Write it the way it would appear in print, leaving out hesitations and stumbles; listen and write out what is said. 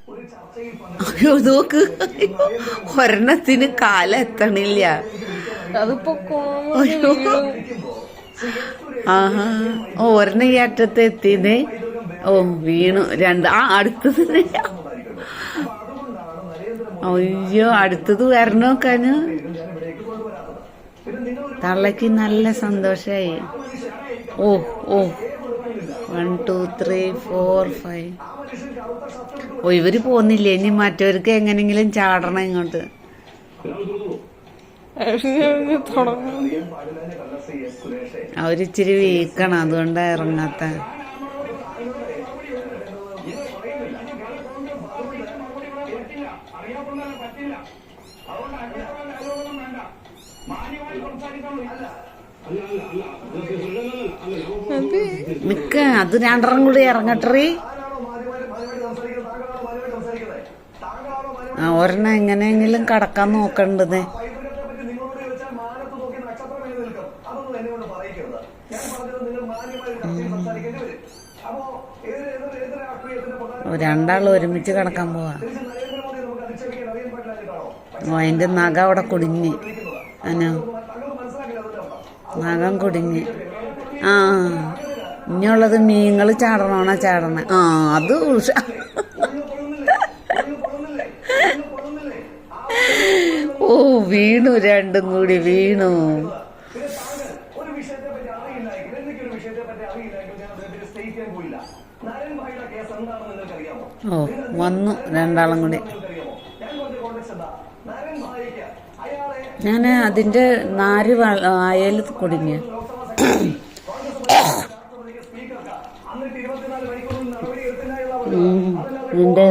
അയ്യോ നോക്ക്, ഒരെണ്ണത്തിന് കാലെത്തണില്ല. അതിപ്പോ അയ്യോ ആഹാ, ഒരെണ്ണം ഈ അറ്റത്ത് എത്തിയത്. ഓ വീണു. അടുത്തത്. അയ്യോ അടുത്തത് വരണോക്കാന്. തള്ളക്ക് നല്ല സന്തോഷായി. ഓ ഓ 1 2 3 4 5. ഓ ഇവര് പോന്നില്ലേ, ഇനി മറ്റവർക്ക് എങ്ങനെങ്കിലും ചാടണം ഇങ്ങോട്ട്. അവരിച്ചിരി വീക്കണം, അതുകൊണ്ടാ ഇറങ്ങാത്ത. മിക്ക അത് രണ്ടെണ്ണം കൂടി ഇറങ്ങട്ടറി. ഒരെണ്ണം എങ്ങനെയെങ്കിലും കടക്കാൻ നോക്കണ്ടത്. രണ്ടാളും ഒരുമിച്ച് കിടക്കാൻ പോവാ. അതിന്റെ നഖം അവിടെ കുടുങ്ങി. അനോ നഖം കുടുങ്ങി. ആ ഇനിയുള്ളത് മീങ്ങള് ചാടണോണാ ചാടണ. ആ അത് ഓ വീണു, രണ്ടും കൂടി വീണു. ഓ വന്നു രണ്ടാളും കൂടി. ഞാന് അതിന്റെ നാര് അയൽ കുടുങ്ങിയ. ഇതിന്റെ